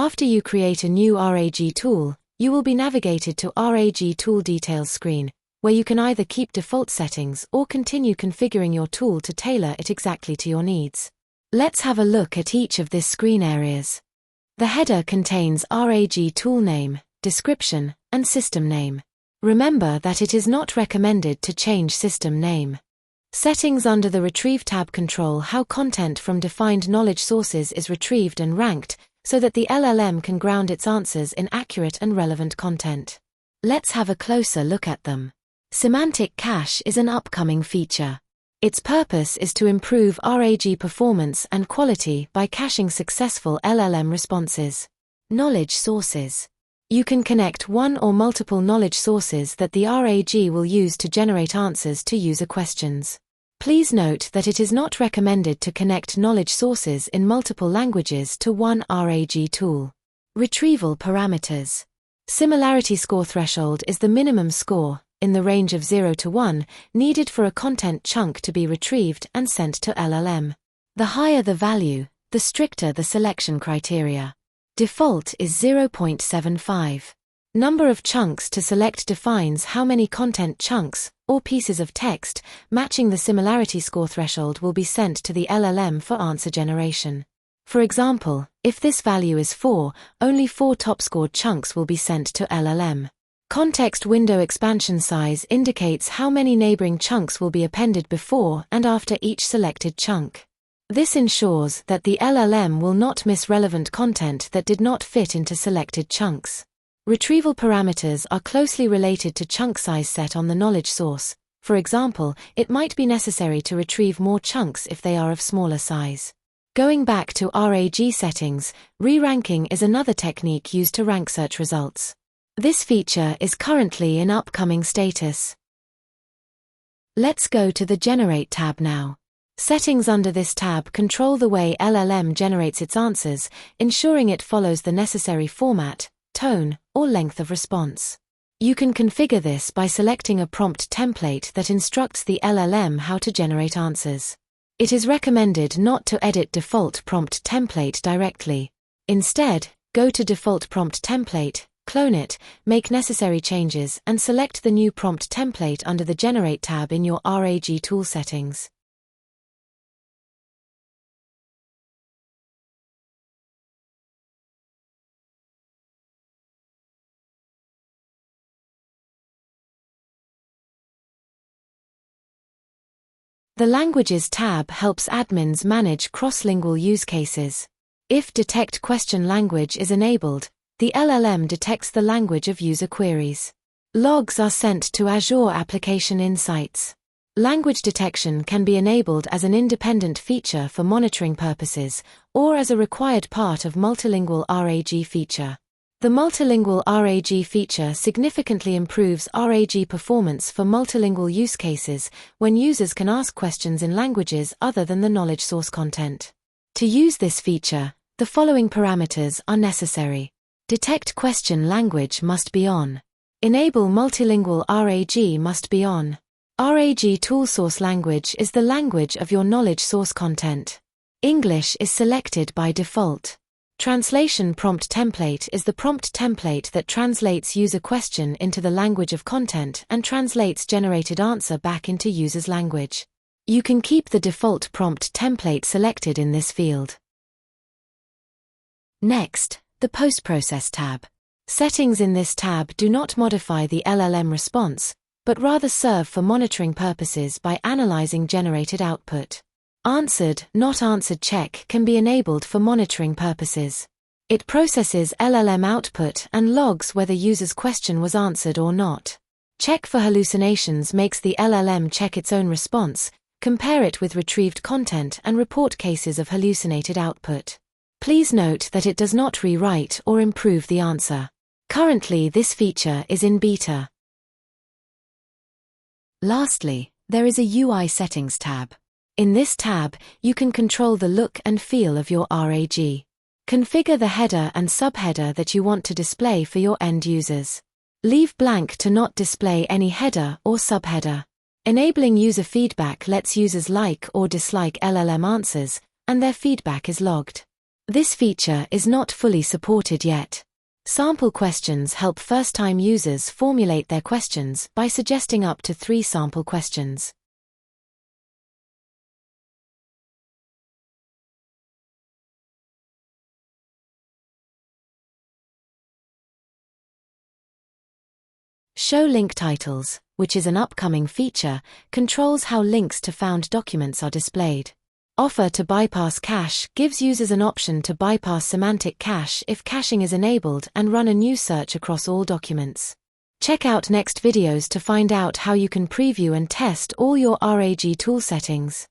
After you create a new RAG tool, you will be navigated to RAG Tool Details screen, where you can either keep default settings or continue configuring your tool to tailor it exactly to your needs. Let's have a look at each of these screen areas. The header contains RAG tool name, description, and system name. Remember that it is not recommended to change system name. Settings under the Retrieve tab control how content from defined knowledge sources is retrieved and ranked, so that the LLM can ground its answers in accurate and relevant content. Let's have a closer look at them. Semantic cache is an upcoming feature. Its purpose is to improve RAG performance and quality by caching successful LLM responses. Knowledge sources. You can connect one or multiple knowledge sources that the RAG will use to generate answers to user questions. Please note that it is not recommended to connect knowledge sources in multiple languages to one RAG tool. Retrieval parameters. Similarity score threshold is the minimum score, in the range of 0 to 1, needed for a content chunk to be retrieved and sent to LLM. The higher the value, the stricter the selection criteria. Default is 0.75. Number of chunks to select defines how many content chunks, or pieces of text, matching the similarity score threshold will be sent to the LLM for answer generation. For example, if this value is 4, only 4 top-scored chunks will be sent to LLM. Context window expansion size indicates how many neighboring chunks will be appended before and after each selected chunk. This ensures that the LLM will not miss relevant content that did not fit into selected chunks. Retrieval parameters are closely related to chunk size set on the knowledge source. For example, it might be necessary to retrieve more chunks if they are of smaller size. Going back to RAG settings, re-ranking is another technique used to rank search results. This feature is currently in upcoming status. Let's go to the Generate tab now. Settings under this tab control the way LLM generates its answers, ensuring it follows the necessary format, tone, or length of response. You can configure this by selecting a prompt template that instructs the LLM how to generate answers. It is recommended not to edit default prompt template directly. Instead, go to Default Prompt Template, clone it, make necessary changes, and select the new prompt template under the Generate tab in your RAG tool settings. The Languages tab helps admins manage cross-lingual use cases. If Detect Question Language is enabled, the LLM detects the language of user queries. Logs are sent to Azure Application Insights. Language detection can be enabled as an independent feature for monitoring purposes, or as a required part of multilingual RAG feature. The multilingual RAG feature significantly improves RAG performance for multilingual use cases when users can ask questions in languages other than the knowledge source content. To use this feature, the following parameters are necessary. Detect Question Language must be on. Enable Multilingual RAG must be on. RAG tool source language is the language of your knowledge source content. English is selected by default. Translation Prompt Template is the prompt template that translates user question into the language of content and translates generated answer back into user's language. You can keep the default prompt template selected in this field. Next, the Post-Process tab. Settings in this tab do not modify the LLM response, but rather serve for monitoring purposes by analyzing generated output. Answered, not answered check can be enabled for monitoring purposes. It processes LLM output and logs whether user's question was answered or not. Check for hallucinations makes the LLM check its own response, compare it with retrieved content and report cases of hallucinated output. Please note that it does not rewrite or improve the answer. Currently, this feature is in beta. Lastly, there is a UI Settings tab. In this tab, you can control the look and feel of your RAG. Configure the header and subheader that you want to display for your end users. Leave blank to not display any header or subheader. Enabling user feedback lets users like or dislike LLM answers, and their feedback is logged. This feature is not fully supported yet. Sample questions help first-time users formulate their questions by suggesting up to 3 sample questions. Show link titles, which is an upcoming feature, controls how links to found documents are displayed. Offer to bypass cache gives users an option to bypass semantic cache if caching is enabled and run a new search across all documents. Check out next videos to find out how you can preview and test all your RAG tool settings.